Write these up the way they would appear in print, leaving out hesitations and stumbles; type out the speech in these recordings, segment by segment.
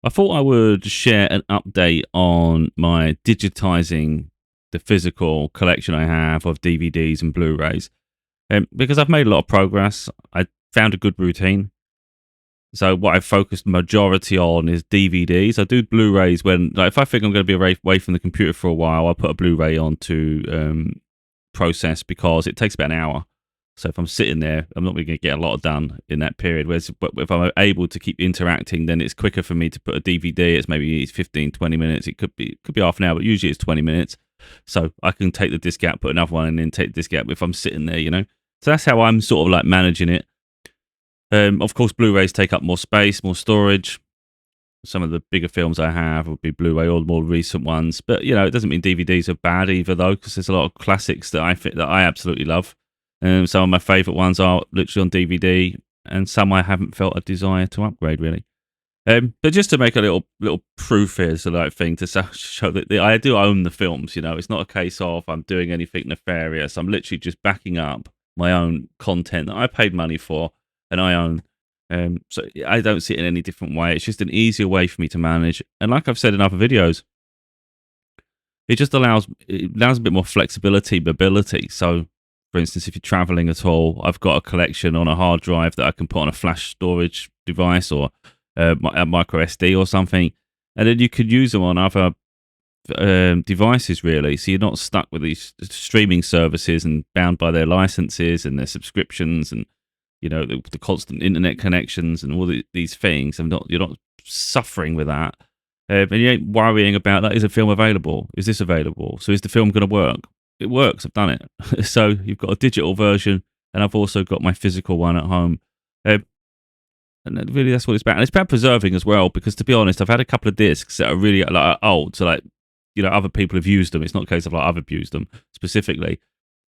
I thought I would share an update on my digitizing the physical collection I have of DVDs and Blu-rays, because I've made a lot of progress. I found a good routine. So what I've focused majority on is DVDs. I do Blu-rays when, like, if I think I'm going to be away from the computer for a while, I'll put a Blu-ray on to process because it takes about an hour. So if I'm sitting there, I'm not really going to get a lot done in that period. Whereas but if I'm able to keep interacting, then it's quicker for me to put a DVD. It's maybe 15, 20 minutes. It could be half an hour, but usually it's 20 minutes. So I can take the disc out, put another one, and then take the disc out if I'm sitting there, you know. So that's how I'm sort of like managing it. Of course, Blu-rays take up more space, more storage. Some of the bigger films I have would be Blu-ray, or the more recent ones. But you know, it doesn't mean DVDs are bad either, though, because there's a lot of classics that I absolutely love. Some of my favourite ones are literally on DVD, and some I haven't felt a desire to upgrade really. But just to make a little proof here, so like thing to show that I do own the films. You know, it's not a case of I'm doing anything nefarious. I'm literally just backing up my own content that I paid money for and I own. So I don't see it in any different way. It's just an easier way for me to manage. And like I've said in other videos, it just allows a bit more flexibility, mobility. So, for instance, if you're traveling at all, I've got a collection on a hard drive that I can put on a flash storage device or a micro SD or something, and then you could use them on other devices, really. So you're not stuck with these streaming services and bound by their licenses and their subscriptions and, you know, the constant internet connections and all these things. You're not suffering with that, and you ain't worrying about that. Is a film available? Is this available? So is the film going to work? It works. I've done it. So you've got a digital version, and I've also got my physical one at home. And really, that's what it's about. And it's about preserving as well, because to be honest, I've had a couple of discs that are really like old. So like, you know, other people have used them. It's not a case of like I've abused them specifically.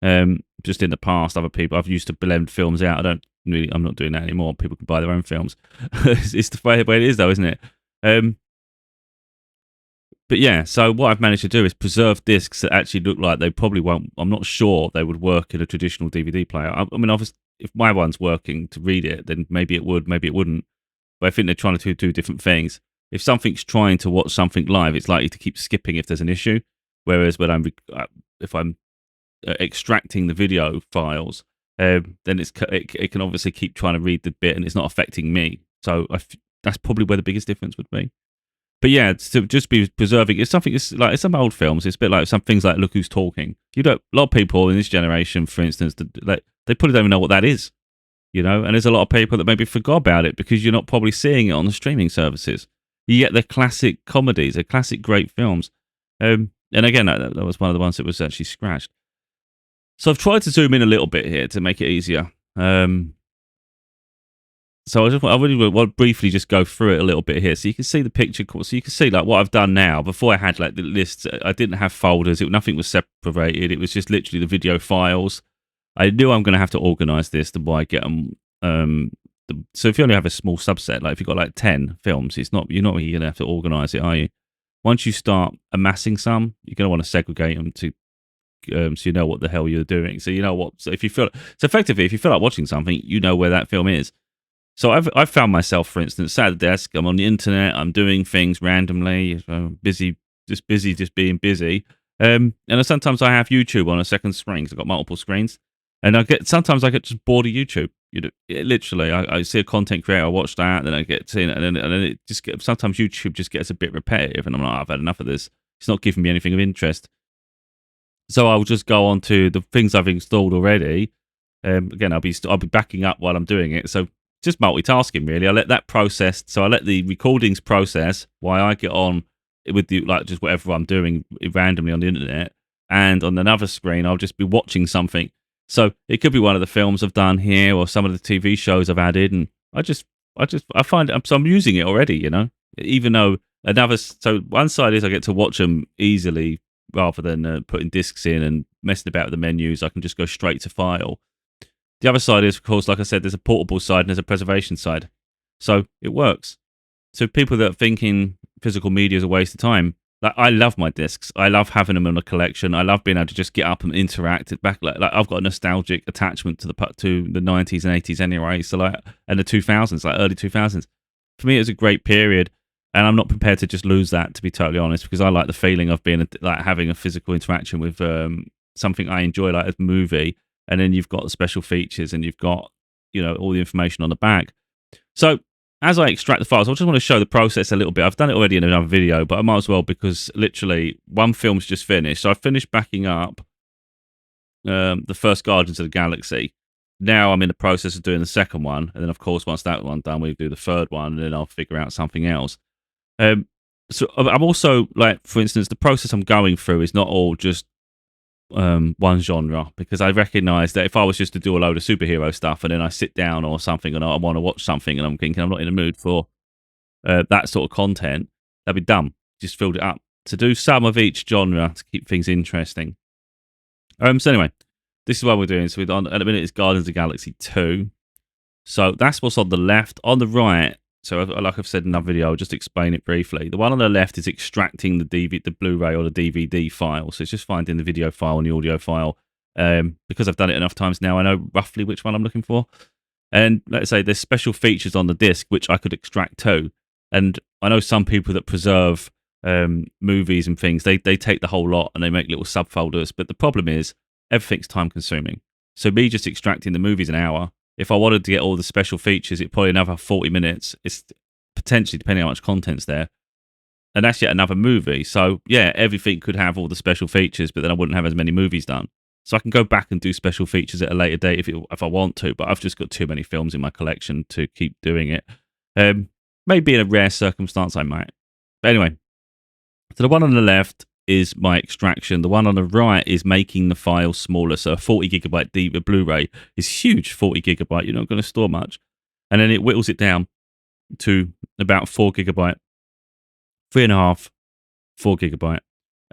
Just in the past, other people I've used to blend films out. I'm not doing that anymore. People can buy their own films. It's the way it is, though, isn't it? But yeah, so what I've managed to do is preserve discs that actually look like they probably won't. I'm not sure they would work in a traditional DVD player. I mean, obviously, if my one's working to read it, then maybe it would, maybe it wouldn't. But I think they're trying to do different things. If something's trying to watch something live, it's likely to keep skipping if there's an issue. Whereas when if I'm extracting the video files, then it can obviously keep trying to read the bit, and it's not affecting me. So that's probably where the biggest difference would be. But yeah, to just be preserving, it's something. It's like some old films. It's a bit like some things like Look Who's Talking. A lot of people in this generation, for instance, they probably don't even know what that is. You know, and there's a lot of people that maybe forgot about it because you're not probably seeing it on the streaming services. You get the classic comedies, the classic great films. And again, that was one of the ones that was actually scratched. So I've tried to zoom in a little bit here to make it easier. So I really want to briefly just go through it a little bit here, so you can see the picture. So you can see like what I've done now. Before I had like the lists, I didn't have folders. Nothing was separated. It was just literally the video files. I knew I'm going to have to organize this the more I get them. So if you only have a small subset, like if you've got like 10 films, you're not really going to have to organize it, are you? Once you start amassing some, you're going to want to segregate them to, so you know what the hell you're doing. So you know what. So effectively, if you feel like watching something, you know where that film is. So I've found myself, for instance, sat at the desk. I'm on the internet. I'm doing things randomly. Busy, just being busy. And sometimes I have YouTube on a second screen. So I've got multiple screens, and sometimes I get just bored of YouTube. Literally, I see a content creator, I watch that, then I get to it, and then it just sometimes YouTube just gets a bit repetitive, and I'm like, I've had enough of this. It's not giving me anything of interest. So I'll just go on to the things I've installed already. Again, I'll be backing up while I'm doing it. So just multitasking, really. I let that process. So I let the recordings process while I get on with just whatever I'm doing randomly on the internet. And on another screen, I'll just be watching something. So it could be one of the films I've done here, or some of the TV shows I've added, and I find so I'm using it already. You know, even though so one side is I get to watch them easily rather than putting discs in and messing about with the menus. I can just go straight to file. The other side is, of course, like I said, there's a portable side and there's a preservation side. So it works. So people that are thinking physical media is a waste of time, like, I love my discs. I love having them in a collection. I love being able to just get up and interact it back. Like I've got a nostalgic attachment to the 90s and 80s anyway. So and the 2000s, like early 2000s. For me, it was a great period. And I'm not prepared to just lose that, to be totally honest, because I like the feeling of being like having a physical interaction with something I enjoy, like a movie. And then you've got the special features, and you've got all the information on the back. So as I extract the files, I just want to show the process a little bit. I've done it already in another video, but I might as well, because literally one film's just finished. So I finished backing up the first Guardians of the Galaxy. Now I'm in the process of doing the second one, and then of course once that one's done, we do the third one, and then I'll figure out something else. So I'm also, like, for instance, the process I'm going through is not all just one genre, because I recognize that if I was just to do a load of superhero stuff and then I sit down or something and I want to watch something and I'm thinking I'm not in the mood for that sort of content, that'd be dumb. Just filled it up. To do some of each genre to keep things interesting. So anyway, this is what we're doing. So at the minute it's Guardians of the Galaxy 2. So that's what's on the left. On the right, so like I've said in another video, I'll just explain it briefly. The one on the left is extracting the Blu-ray or the DVD file. So it's just finding the video file and the audio file. Because I've done it enough times now, I know roughly which one I'm looking for. And let's say there's special features on the disc which I could extract too. And I know some people that preserve movies and things, they take the whole lot and they make little subfolders. But the problem is everything's time consuming. So me just extracting the movie's an hour. If I wanted to get all the special features, it'd probably another 40 minutes. It's potentially, depending on how much content's there. And that's yet another movie. So, yeah, everything could have all the special features, but then I wouldn't have as many movies done. So I can go back and do special features at a later date if I want to, but I've just got too many films in my collection to keep doing it. Maybe in a rare circumstance I might. But anyway, so the one on the left is my extraction. The one on the right is making the file smaller. So a 40 gigabyte Blu-ray is huge, 40 gigabyte. You're not going to store much. And then it whittles it down to about 4 gigabyte, 3.5, 4 gigabyte.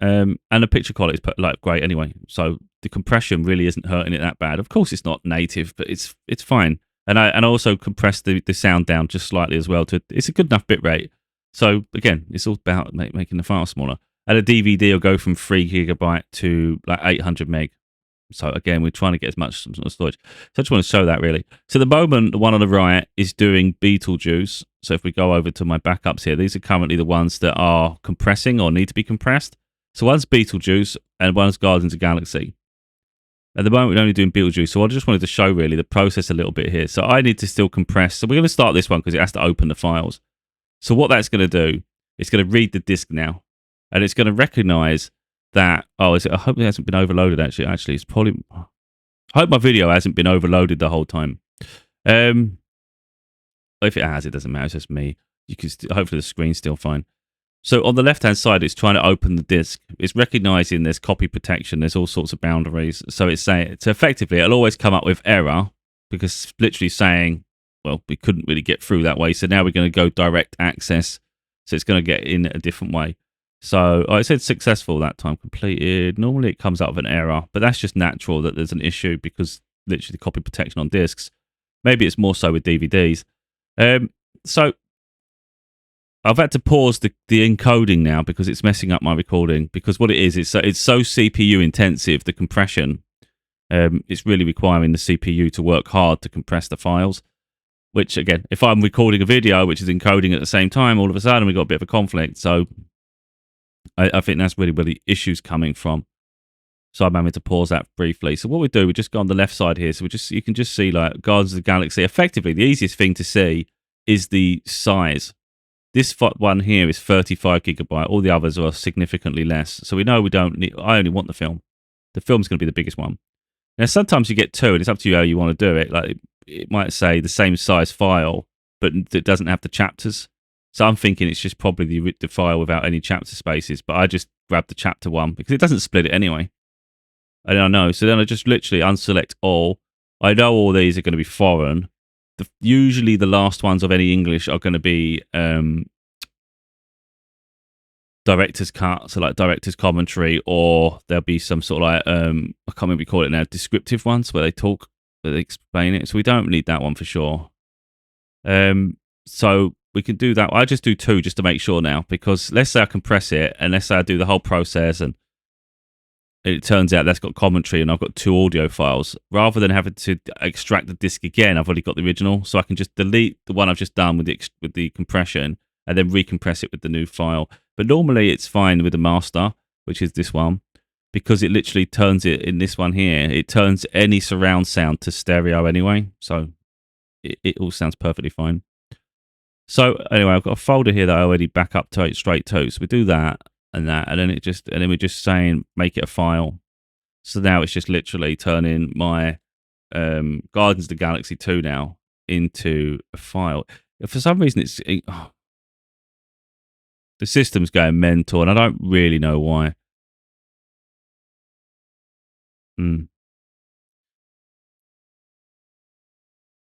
And the picture quality is like great anyway. So the compression really isn't hurting it that bad. Of course, it's not native, but it's fine. And I also compressed the sound down just slightly as well. It's a good enough bit rate. So again, it's all about making the file smaller. And a DVD will go from 3 gigabyte to like 800 meg. So again, we're trying to get as much storage. So I just want to show that really. So the moment, the one on the right is doing Beetlejuice. So if we go over to my backups here, these are currently the ones that are compressing or need to be compressed. So one's Beetlejuice and one's Guardians of the Galaxy. At the moment, we're only doing Beetlejuice. So I just wanted to show really the process a little bit here. So I need to still compress. So we're going to start this one because it has to open the files. So what that's going to do, it's going to read the disk now. And it's going to recognize that, I hope it hasn't been overloaded actually. It's probably, I hope my video hasn't been overloaded the whole time. If it has, it doesn't matter, it's just me. You can hopefully the screen's still fine. So on the left-hand side, it's trying to open the disk. It's recognizing there's copy protection, there's all sorts of boundaries. So it's saying, so effectively, it'll always come up with error because it's literally saying, well, we couldn't really get through that way. So now we're going to go direct access. So it's going to get in a different way. So I said successful that time, completed. Normally it comes out with an error, but that's just natural that there's an issue because literally the copy protection on discs. Maybe it's more so with DVDs. So I've had to pause the encoding now because it's messing up my recording. Because what it is, it's so CPU intensive, the compression. It's really requiring the CPU to work hard to compress the files. Which again, if I'm recording a video which is encoding at the same time, all of a sudden we've got a bit of a conflict. So I think that's really where the issue's coming from. So I'm having to pause that briefly. So what we do, we just go on the left side here. So you can just see like Guardians of the Galaxy. Effectively, the easiest thing to see is the size. This one here is 35 gigabyte. All the others are significantly less. So we know we don't need, I only want the film. The film's going to be the biggest one. Now, sometimes you get two, and it's up to you how you want to do it. Like it might say the same size file, but it doesn't have the chapters. So I'm thinking it's just probably the file without any chapter spaces, but I just grab the chapter one because it doesn't split it anyway. I don't know. So then I just literally unselect all. I know all these are going to be foreign. Usually the last ones of any English are going to be director's cut, so like director's commentary, or there'll be some sort of like, I can't remember what you call it now, descriptive ones where they talk, where they explain it. So we don't need that one for sure. So we can do that. I just do two just to make sure now, because let's say I compress it and let's say I do the whole process and it turns out that's got commentary and I've got two audio files. Rather than having to extract the disc again, I've already got the original, so I can just delete the one I've just done with the compression and then recompress it with the new file. But normally it's fine with the master, which is this one, because it literally turns it in this one here. It turns any surround sound to stereo anyway, so it all sounds perfectly fine. So anyway, I've got a folder here that I already back up to it straight to. So we do that, and then we're just saying make it a file. So now it's just literally turning my Guardians of the Galaxy 2 now into a file. For some reason, the system's going mental, and I don't really know why.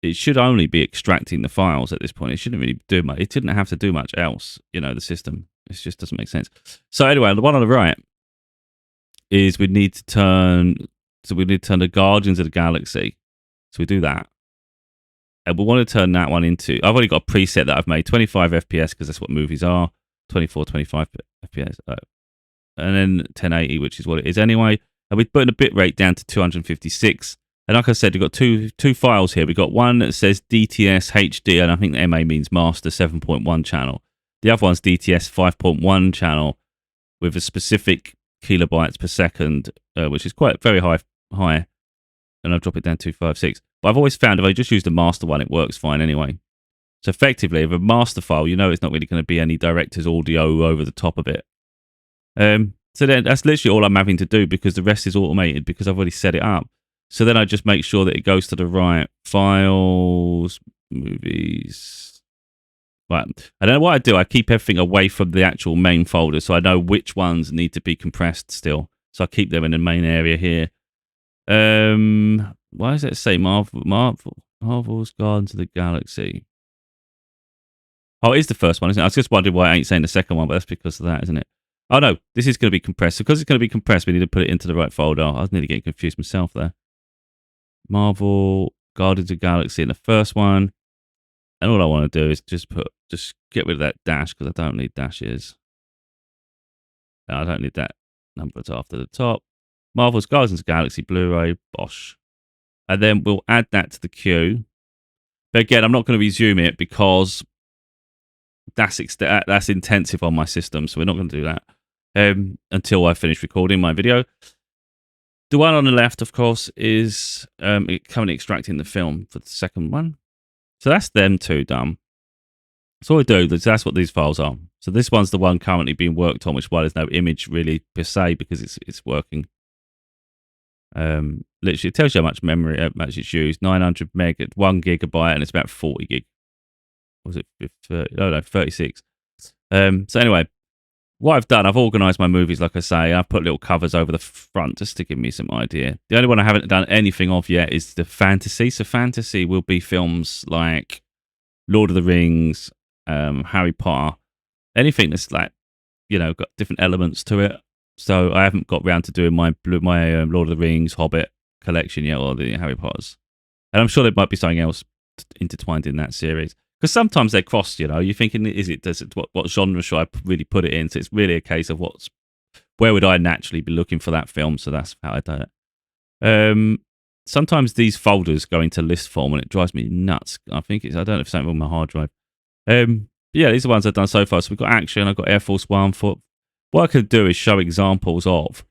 It should only be extracting the files at this point. It shouldn't really do much. It didn't have to do much else, the system. It just doesn't make sense. So anyway, the one on the right is we need to turn the Guardians of the Galaxy. So we do that. And we want to turn that one into, I've already got a preset that I've made, 25 FPS, because that's what movies are, 24, 25 FPS. And then 1080, which is what it is anyway. And we're putting the bitrate down to 256. And like I said, we've got two files here. We've got one that says DTS HD, and I think the MA means Master 7.1 channel. The other one's DTS 5.1 channel with a specific kilobytes per second, which is very high. And I'll drop it down to 256. But I've always found if I just use the master one, it works fine anyway. So effectively, with a master file, it's not really going to be any director's audio over the top of it. So then that's literally all I'm having to do, because the rest is automated because I've already set it up. So then I just make sure that it goes to the right files, movies. Right. And then what I do, I keep everything away from the actual main folder, so I know which ones need to be compressed still. So I keep them in the main area here. Why does it say Marvel's Guardians of the Galaxy? Oh, it is the first one, isn't it? I was just wondering why I ain't saying the second one, but that's because of that, isn't it? Oh no, this is going to be compressed. So because it's going to be compressed, we need to put it into the right folder. I was nearly getting confused myself there. Marvel Guardians of the Galaxy in the first one. And all I want to do is just get rid of that dash, because I don't need dashes. And I don't need that number after the top. Marvel's Guardians of the Galaxy Blu-ray, bosh. And then we'll add that to the queue. But again, I'm not going to resume it because that's intensive on my system, so we're not going to do that until I finish recording my video. The one on the left, of course, is currently extracting the film for the second one. So that's them two done. So what I do, that's what these files are. So this one's the one currently being worked on, which is why there's no image really per se, because it's working. Literally, it tells you how much memory it's used. 900 meg at 1 gigabyte, and it's about 40 gig. Was it 30? No, 36. So anyway, what I've done, I've organised my movies, like I say. I've put little covers over the front just to give me some idea. The only one I haven't done anything of yet is the fantasy. So fantasy will be films like Lord of the Rings, Harry Potter, anything that's like, got different elements to it. So I haven't got round to doing my Lord of the Rings, Hobbit collection yet, or the Harry Potters. And I'm sure there might be something else intertwined in that series. Because sometimes they cross, you're thinking, what genre should I really put it in? So it's really a case of where would I naturally be looking for that film? So that's how I do it. Sometimes these folders go into list form and it drives me nuts. I don't know if it's something on my hard drive. Yeah, these are the ones I've done so far. So we've got action, I've got Air Force One. What I could do is show examples of,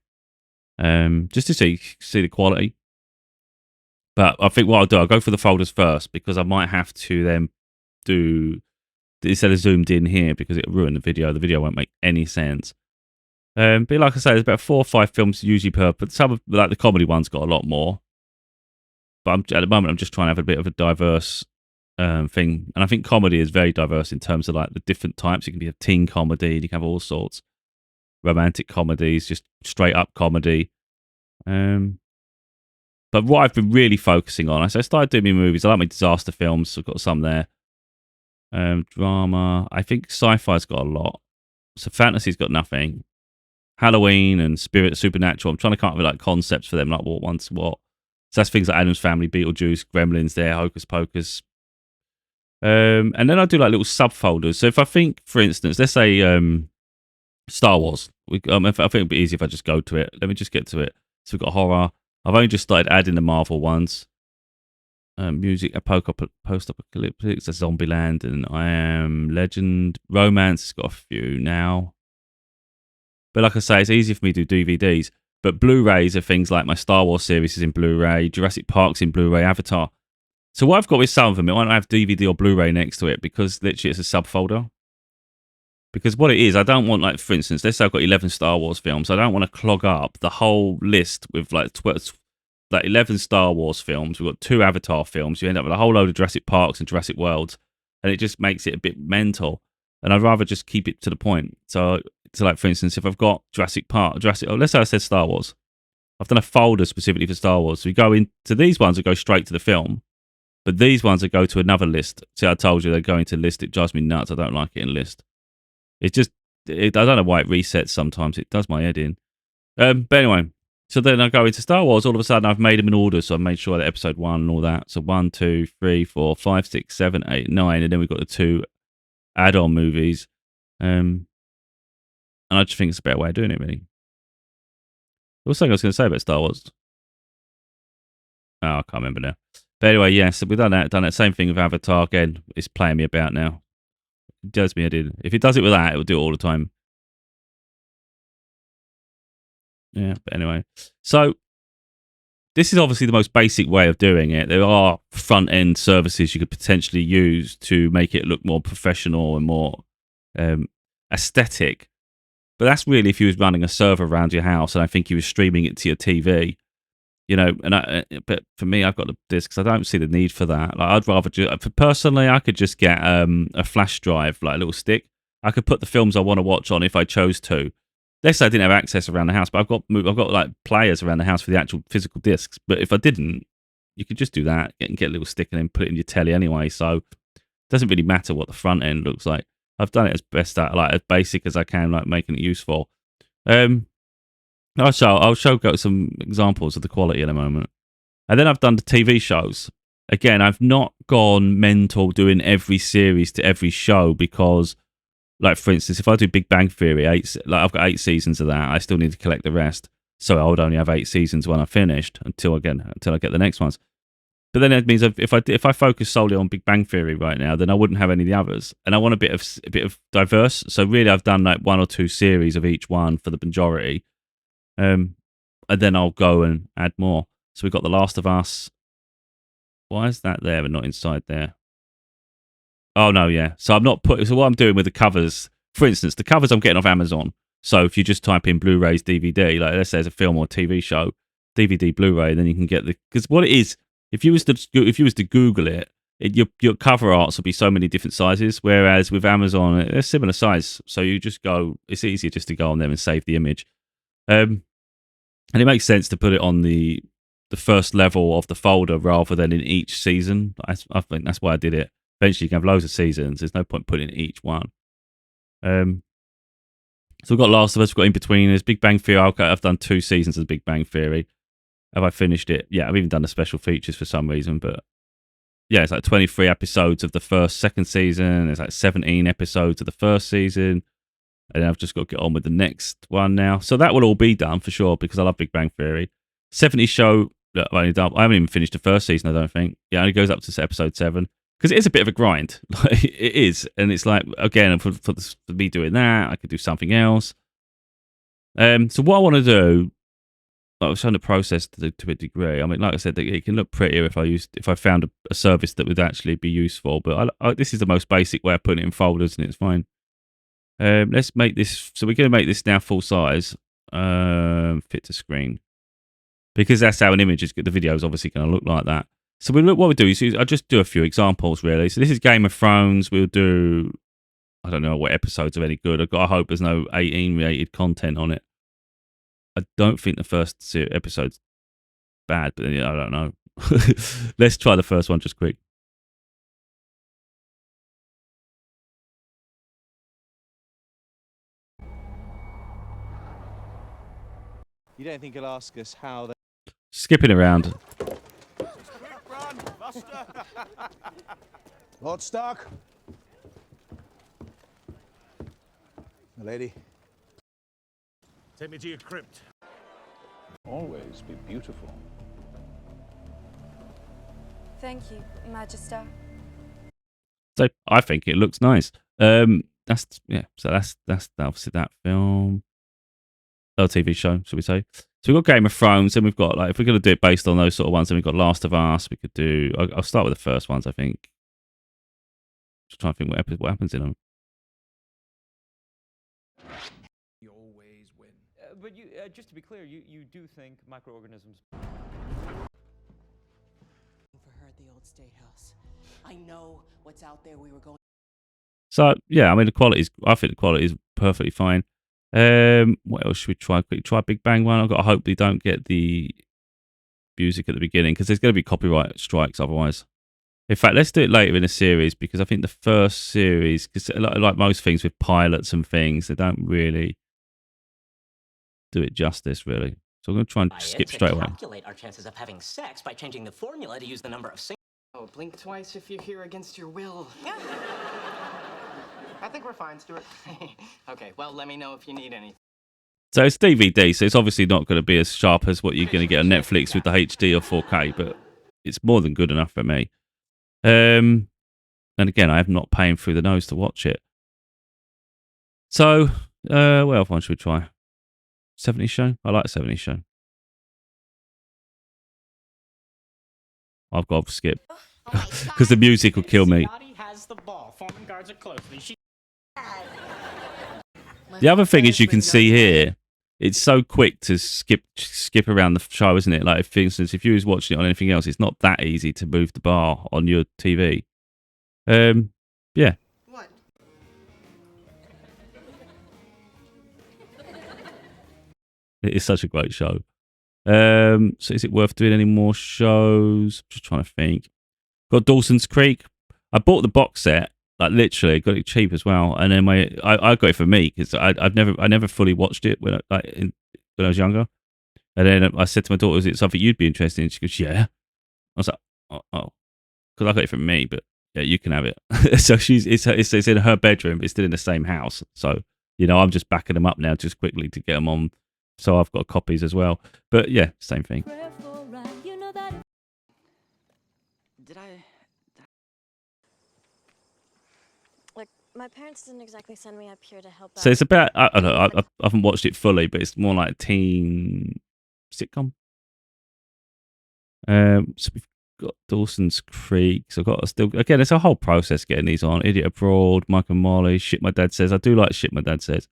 just to see the quality. But I think what I'll do, I'll go for the folders first, because I might have to then do, instead of zoomed in here, because it'll ruin the video won't make any sense. But like I say, there's about 4 or 5 films usually per, but some of the comedy ones got a lot more. But at the moment, I'm just trying to have a bit of a diverse thing. And I think comedy is very diverse in terms of like the different types. You can be a teen comedy, you can have all sorts. Romantic comedies, just straight up comedy. But what I've been really focusing on, so I started doing my movies. I like my disaster films, so I've got some there. Drama, I think sci-fi's got a lot. So fantasy's got nothing. Halloween and supernatural. I'm trying to come up with like concepts for them, like what one's what. So that's things like Addams Family, Beetlejuice, Gremlins there, Hocus Pocus. And then I do like little subfolders. So if I think, for instance, let's say Star Wars. I think it'd be easy if I just go to it. Let me just get to it. So we've got horror. I've only just started adding the Marvel ones. music, post-apocalyptic, so Zombieland, and I Am Legend. Romance has got a few now. But like I say, it's easy for me to do DVDs. But Blu-rays are things like my Star Wars series is in Blu-ray, Jurassic Park's in Blu-ray, Avatar. So what I've got with some of them, I won't have DVD or Blu-ray next to it because literally it's a subfolder. Because what it is, I don't want, like, for instance, let's say I've got 11 Star Wars films. I don't want to clog up the whole list with like 11 Star Wars films. We've got 2 Avatar films. You end up with a whole load of Jurassic Parks and Jurassic Worlds. And it just makes it a bit mental. And I'd rather just keep it to the point. So like, for instance, if I've got Jurassic Park, let's say I said Star Wars. I've done a folder specifically for Star Wars. So we go into these ones that go straight to the film. But these ones that go to another list. See, I told you they're going to list. It drives me nuts. I don't like it in list. It's just, I don't know why it resets sometimes. It does my head in. But anyway, so then I go into Star Wars. All of a sudden, I've made them in order. So I made sure that episode 1 and all that. So 1, 2, 3, 4, 5, 6, 7, 8, 9. And then we've got the 2 add-on movies. And I just think it's a better way of doing it, really. There was something I was going to say about Star Wars. Oh, I can't remember now. But anyway, yes, so we've done that. Same thing with Avatar. Again, it's playing me about now. It does me, I did. If it does it with that, it will do it all the time. Yeah, but anyway. So, this is obviously the most basic way of doing it. There are front-end services you could potentially use to make it look more professional and more aesthetic. But that's really if you was running a server around your house and I think you were streaming it to your TV. You know, but for me, I've got the discs. I don't see the need for that. Like, I'd rather personally, I could just get a flash drive, like a little stick. I could put the films I want to watch on if I chose to. Let's say I didn't have access around the house, but I've got like players around the house for the actual physical discs. But if I didn't, you could just do that and get a little stick and then put it in your telly anyway. So it doesn't really matter what the front end looks like. I've done it as best as basic as I can, like making it useful. I'll show some examples of the quality in a moment. And then I've done the TV shows. Again, I've not gone mental doing every series to every show because, like, for instance, if I do Big Bang Theory, I've got 8 seasons of that. I still need to collect the rest. So I would only have 8 seasons when I finished until I get the next ones. But then it means if I focus solely on Big Bang Theory right now, then I wouldn't have any of the others. And I want a bit of diverse. So really, I've done like 1 or 2 series of each one for the majority. And then I'll go and add more. So we've got The Last of Us. Why is that there but not inside there? Oh, no, yeah. So what I'm doing with the covers, for instance, the covers I'm getting off Amazon. So if you just type in Blu-rays DVD, like let's say it's a film or TV show, DVD Blu-ray, then you can get because what it is, if you was to Google it, your cover arts will be so many different sizes, whereas with Amazon, they're similar size. So you just go, it's easier just to go on them and save the image. And it makes sense to put it on the first level of the folder rather than in each season. I think that's why I did it. Eventually, you can have loads of seasons. There's no point putting in each one. So we've got Last of Us, we've got Inbetweeners, Big Bang Theory. I've done 2 seasons of Big Bang Theory. Have I finished it? Yeah, I've even done the special features for some reason. But yeah, it's like 23 episodes of the second season. There's like 17 episodes of the first season. And I've just got to get on with the next one now. So that will all be done for sure because I love Big Bang Theory. 70 show, look, I haven't even finished the first season, I don't think. Yeah, it only goes up to episode 7 because it is a bit of a grind. Like, it is. And it's like, again, for me doing that, I could do something else. So what I want to do, I was trying to process to a degree. I mean, like I said, it can look prettier if I found a service that would actually be useful. But this is the most basic way of putting it in folders and it's fine. Let's make this. So we're going to make this now full size, fit to screen, because that's how an image is. The video is obviously going to look like that. So what we do is I'll just do a few examples really. So this is Game of Thrones. We'll do. I don't know what episodes are any good. I hope there's no 18 related content on it. I don't think the first episode's bad, but yeah, I don't know. Let's try the first one just quick. You don't think he'll ask us how they... Skipping around. Run, Buster! Lord Stark. The lady. Take me to your crypt. Always be beautiful. Thank you, Magister. So I think it looks nice. That's yeah. So that's obviously that film. Oh, TV show, should we say? So we've got Game of Thrones, and we've got, like, if we're going to do it based on those sort of ones, then we've got Last of Us. We could do. I'll start with the first ones, I think. Just trying to think what happens in them. You always win. But you, just to be clear, you do think microorganisms. For her at the old state house. I know what's out there. We were going. So yeah, I mean I think the quality is perfectly fine. What else should we try? Quickly try Big Bang one. I've got to hope they don't get the music at the beginning, because there's going to be copyright strikes otherwise. In fact, let's do it later in the series, because I think the first series, because like most things with pilots and things, they don't really do it justice, really. So I'm going to try and skip straight away. Calculate our chances of having sex by changing the formula to use the number of singles. Oh, blink twice if you're here against your will. I think we're fine, Stuart. Okay, well, let me know if you need anything. So it's DVD, so it's obviously not going to be as sharp as what you're going to get on Netflix with the HD or 4K, but it's more than good enough for me. And again, I am not paying through the nose to watch it. So, what else one should we try? 70s Show? I like 70s Show. I've got to skip, because the music will kill me. Has the ball. Foreman guards it closely. The other thing is, you can see here, it's so quick to skip around the show, isn't it? Like, if, for instance, if you was watching it on anything else, it's not that easy to move the bar on your TV. Yeah. What? It is such a great show. So is it worth doing any more shows? Just trying to think. Got Dawson's Creek. I bought the box set, like literally, got it cheap as well. And then I got it for me, because I never fully watched it when I was younger. And then I said to my daughter, "Is it something you'd be interested in?" She goes, "Yeah." I was like, "Oh," because I got it for me, but yeah, you can have it. So it's in her bedroom. It's still in the same house. So I'm just backing them up now, just quickly to get them on. So I've got copies as well. But yeah, same thing. Did I? Look, my parents didn't exactly send me up here to help out. So it's about, I don't know, I haven't watched it fully, but it's more like a teen sitcom. So we've got Dawson's Creek. So I've got again, it's a whole process getting these on. Idiot Abroad, Mike and Molly, Shit My Dad Says. I do like Shit My Dad Says.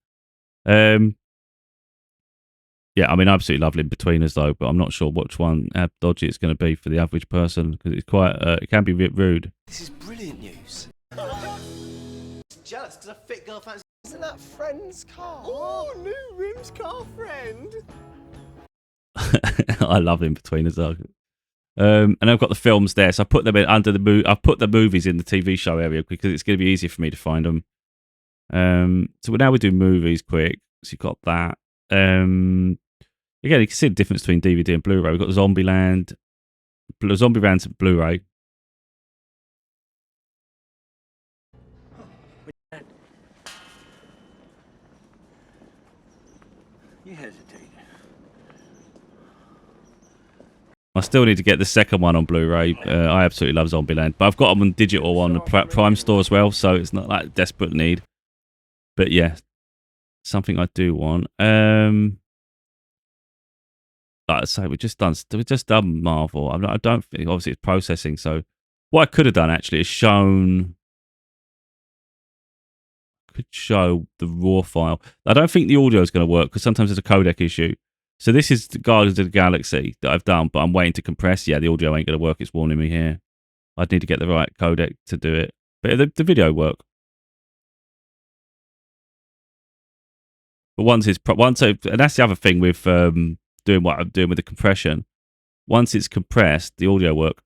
Yeah, I mean, I absolutely love Inbetweeners though, but I'm not sure which one, how dodgy it's going to be for the average person, because it's quite, it can be a bit rude. This is brilliant news. Jealous because a fit girl fancy. Isn't that friend's car? Oh, new rims car friend. I love Inbetweeners though. And I've got the films there, so I put them in under the I've put the movies in the TV show area because it's going to be easier for me to find them. So now we do movies quick. So you've got that. Again, you can see the difference between DVD and Blu-ray. We've got Zombieland, Zombieland's Blu-ray. You hesitate. I still need to get the second one on Blu-ray. I absolutely love Zombieland, but I've got them on digital on the Prime store as well, so it's not like a desperate need. But yeah, something I do want. Like I say, we've just done Marvel. I don't think, obviously it's processing. So what I could have done actually is show the raw file. I don't think the audio is going to work because sometimes there's a codec issue. So this is the Guardians of the Galaxy that I've done, but I'm waiting to compress. Yeah, the audio ain't going to work. It's warning me here. I'd need to get the right codec to do it. But the video work. But and that's the other thing with doing what I'm doing with the compression. Once it's compressed, the audio work.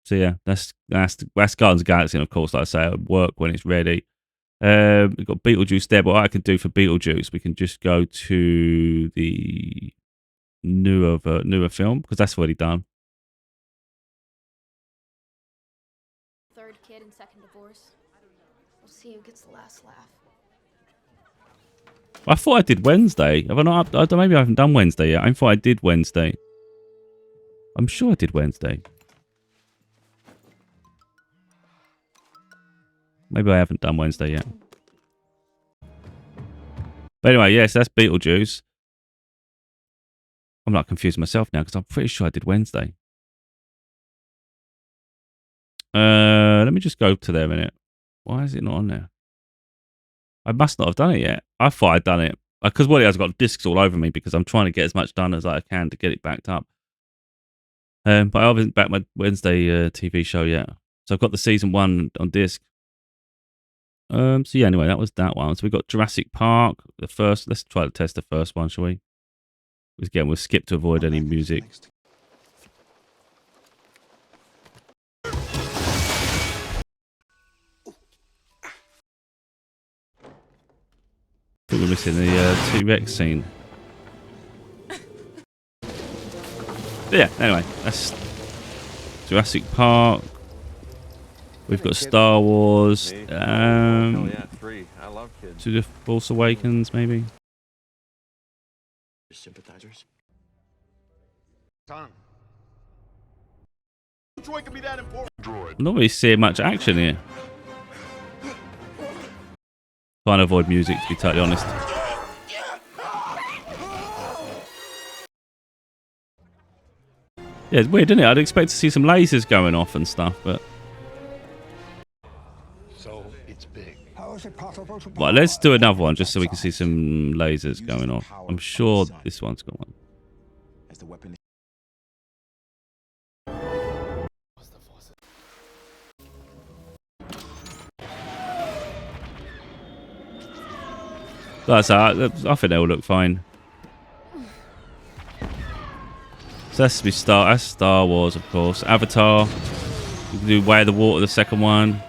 So yeah, that's Guardians of the Galaxy, and of course, like I say, it'll work when it's ready. We've got Beetlejuice there, but what I can do for Beetlejuice, we can just go to the newer film, because that's already done. Third kid and second divorce. We'll see who gets the last laugh. I thought I did Wednesday. Have I not? Maybe I haven't done Wednesday yet. I thought I did Wednesday. I'm sure I did Wednesday. Maybe I haven't done Wednesday yet. But anyway, yes, that's Beetlejuice. I'm not confused myself now because I'm pretty sure I did Wednesday. Let me just go to there a minute. Why is it not on there? I must not have done it yet. I thought I'd done it. Because what it has, I've got discs all over me because I'm trying to get as much done as I can to get it backed up. But I haven't backed my Wednesday TV show yet. So I've got the season 1 on disc. So yeah, anyway, that was that one. So we've got Jurassic Park, the first. Let's try to test the first one, shall we? Again, we'll skip to avoid any music. I think we're missing the T-Rex scene. But yeah, anyway, that's Jurassic Park. We've got Star Wars. To the Force Awakens, maybe. Sympathizers. Tom. Droid can be that important. I'm not really seeing much action here. Trying to avoid music, to be totally honest. Yeah, it's weird, isn't it? I'd expect to see some lasers going off and stuff, but... So, it's big. Right, let's do another one just so we can see some lasers going off. I'm sure this one's got one. As the weapon. That's I think they'll look fine. So that's to be that's Star Wars, of course. Avatar. We can do Way of the Water, the second one.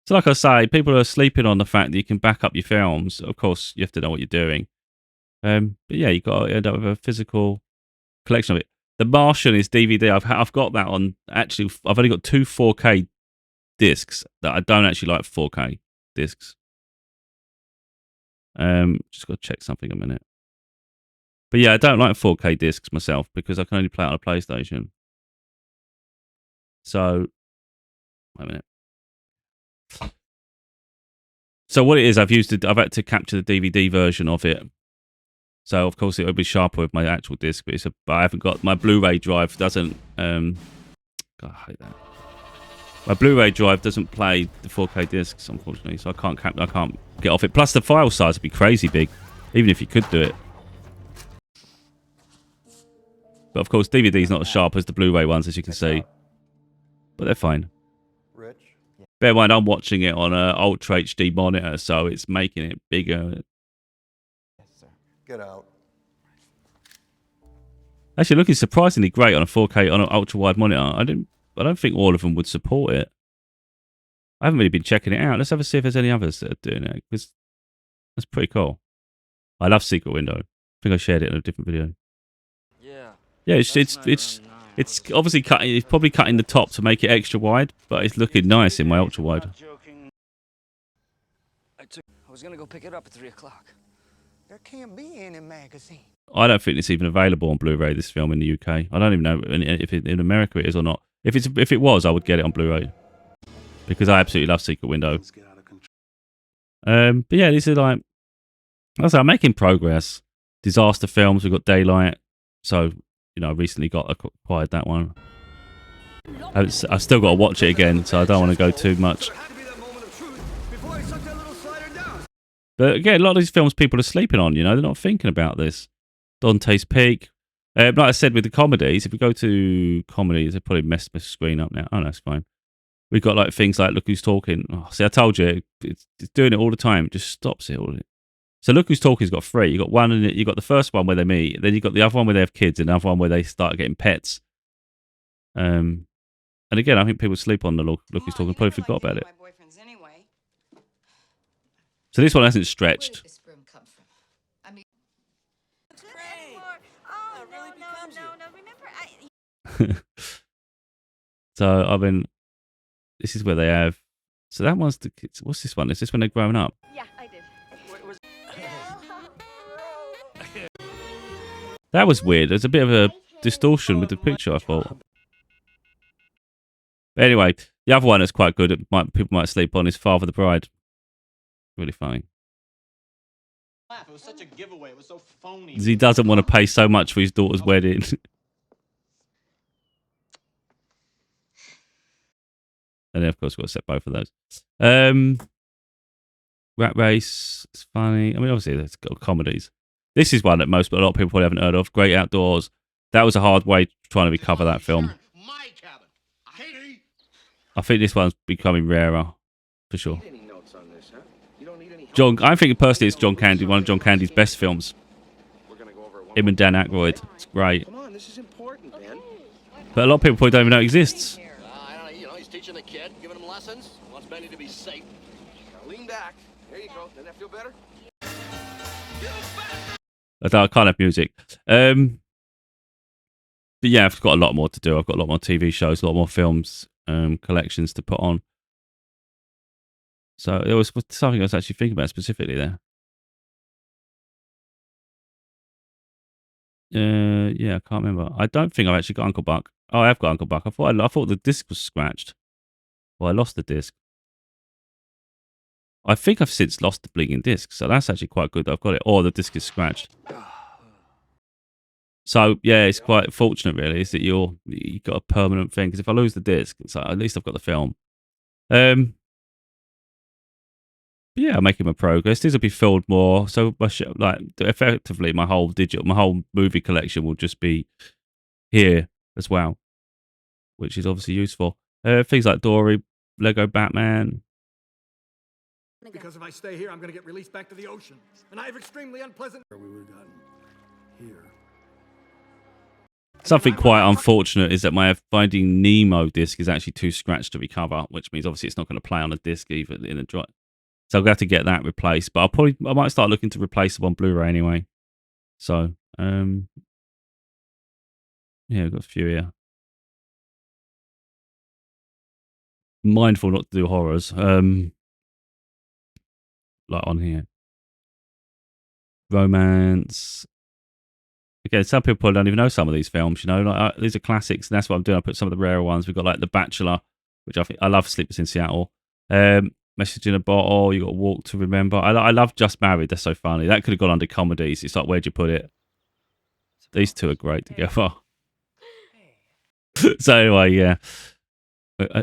So like I say, people are sleeping on the fact that you can back up your films. Of course, you have to know what you're doing. But yeah, you got to end up with a physical collection of it. The Martian is DVD. I've got that on. Actually, I've only got 2 4K discs that I don't actually like 4K discs. Just got to check something a minute. But yeah, I don't like 4K discs myself because I can only play it on a PlayStation. So, wait a minute. So what it is, I've had to capture the DVD version of it. So of course it would be sharper with my actual disc, but I haven't got my Blu-ray drive doesn't. God, I hate that. My Blu-ray drive doesn't play the 4K discs, unfortunately, so I can't get off it. Plus the file size would be crazy big, even if you could do it. But of course DVD is not as sharp as the Blu-ray ones, as you can see. But they're fine. Bear in mind, I'm watching it on an Ultra HD monitor, so it's making it bigger. Yes, sir. Get out. Actually, looking surprisingly great on a 4K on an ultra wide monitor. I don't think all of them would support it. I haven't really been checking it out. Let's have a see if there's any others that are doing it, because that's pretty cool. I love Secret Window. I think I shared it in a different video. Yeah, it's obviously cutting. It's probably cutting the top to make it extra wide, but it's looking nice in my ultra wide. I was gonna go pick it up at 3 o'clock. There can't be any magazine. I don't think it's even available on Blu-ray. This film in the UK. I don't even know if in America it is or not. If it was, I would get it on Blu-ray because I absolutely love Secret Window. But yeah, these are like, I'm making progress. Disaster films. We've got Daylight. So I recently acquired that one. I've still got to watch it again, so I don't want to go too much. But again, a lot of these films people are sleeping on. They're not thinking about this. Dante's Peak. Like I said with the comedies, if we go to comedies, they probably messed my screen up now. Oh, no, it's fine. We've got like things like Look Who's Talking. Oh, see, I told you, it's doing it all the time. It just stops it all. So Look Who's Talking's got 3. You got one, and you got the first one where they meet. Then you got the other one where they have kids, and another one where they start getting pets. And again, I think people sleep on the Look Who's Talking. Probably forgot about it. So this one hasn't stretched. Oh, no. Remember, So I mean, this is where they have. So that one's the kids. What's this one? Is this when they're growing up? Yeah, I did. That was weird. There's a bit of a distortion with the picture, I thought. But anyway, the other one that's quite good, people might sleep on, is Father the Bride. Really funny. It was such a giveaway. It was so phony. He doesn't want to pay so much for his daughter's wedding. And then, of course, we've got to set both of those. Rat Race, it's funny. I mean, obviously, it's got comedies. This is one that a lot of people probably haven't heard of. Great Outdoors. That was a hard way trying to recover that film. I think this one's becoming rarer, for sure. I think personally it's John Candy, one of John Candy's best films. Him and Dan Aykroyd. It's great. Come on, this is important, man. But a lot of people probably don't even know it exists. I don't know, he's teaching the kid, giving him lessons. Wants Benny to be safe. Now lean back. There you go. Doesn't that feel better? I can't have music. But yeah, I've got a lot more to do. I've got a lot more TV shows, a lot more films, collections to put on. So there was something I was actually thinking about specifically there. Yeah, I can't remember. I don't think I've actually got Uncle Buck. Oh, I have got Uncle Buck. I thought the disc was scratched. Well, I lost the disc. I think I've since lost the bleeding disc, so that's actually quite good that I've got it. Or the disc is scratched. So yeah, it's quite fortunate really, is that you got a permanent thing. Because if I lose the disc, it's like, at least I've got the film. Yeah, I'm making my progress. These will be filled more. So effectively, my whole movie collection will just be here as well, which is obviously useful. Things like Dory, Lego Batman. Because if I stay here, I'm going to get released back to the ocean, and I have extremely unpleasant. We would have gotten here. Something quite unfortunate is that my Finding Nemo disc is actually too scratched to recover, which means obviously it's not going to play on a disc either in a drive. So I'm going to have to get that replaced. But I might start looking to replace them on Blu-ray anyway. So, yeah, we've got a few here. Mindful not to do horrors. Like on here. Romance. Again, some people don't even know some of these films, you know. Like these are classics, and that's what I'm doing. I put some of the rarer ones. We've got like The Bachelor, which I love. Sleepless in Seattle. Message in a Bottle. You got Walk to Remember. I love Just Married. That's so funny. That could have gone under comedies. It's like, where'd you put it? These two are great together. So anyway, yeah,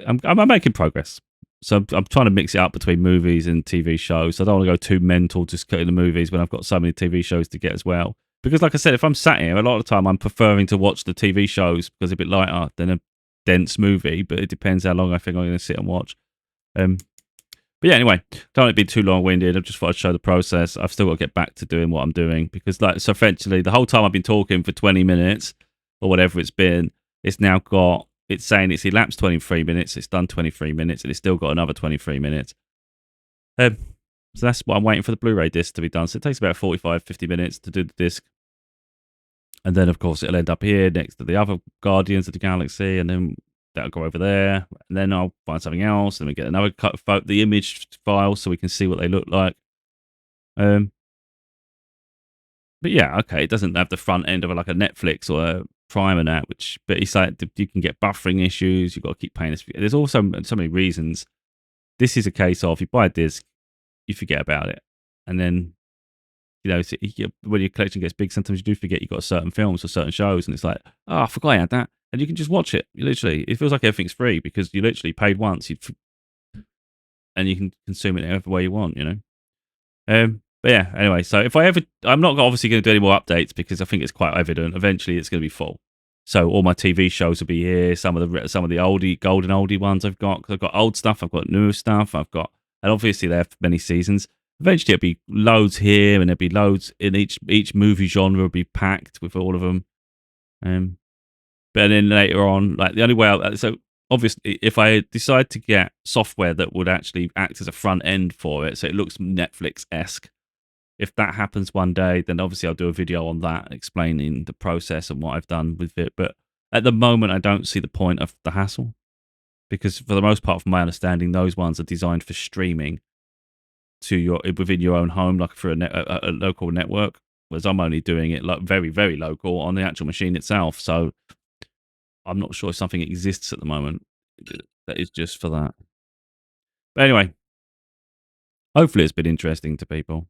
I'm making progress. So I'm trying to mix it up between movies and TV shows. I don't want to go too mental just cutting the movies when I've got so many TV shows to get as well. Because like I said, if I'm sat here, a lot of the time I'm preferring to watch the TV shows because they're a bit lighter than a dense movie. But it depends how long I think I'm going to sit and watch. But yeah, anyway, don't want to be too long-winded. I just thought I'd show the process. I've still got to get back to doing what I'm doing because, so essentially, the whole time I've been talking for 20 minutes or whatever it's been, it's saying it's elapsed 23 minutes, it's done 23 minutes, and it's still got another 23 minutes. So that's what I'm waiting for the Blu-ray disc to be done. So it takes about 45, 50 minutes to do the disc. And then, of course, it'll end up here next to the other Guardians of the Galaxy, and then that'll go over there, and then I'll find something else, and we get another cut of the image file so we can see what they look like. But yeah, okay, it doesn't have the front end of like a Netflix or a Prime and that, but it's like you can get buffering issues. You've got to keep paying this. There's also so many reasons. This is a case of you buy a disc, you forget about it, and then when your collection gets big, sometimes you do forget you've got certain films or certain shows, and it's like, oh, I forgot I had that. And you can just watch it. It feels like everything's free because you literally paid once, and you can consume it however way you want, you know. But yeah, anyway, so I'm not obviously going to do any more updates because I think it's quite evident. Eventually, it's going to be full. So all my TV shows will be here. Some of the golden oldie ones I've got. Because I've got old stuff, I've got new stuff, and obviously they have many seasons. Eventually, it'll be loads here, and there'll be loads in each movie genre will be packed with all of them. But then later on, like the only way, so obviously, if I decide to get software that would actually act as a front end for it, so it looks Netflix-esque, if that happens one day, then obviously I'll do a video on that, explaining the process and what I've done with it. But At the moment, I don't see the point of the hassle because, for the most part, from my understanding, those ones are designed for streaming to your within your own home, like for a local network. Whereas I'm only doing it like very, very local on the actual machine itself. So I'm not sure if something exists at the moment that is just for that. But anyway, hopefully it's been interesting to people.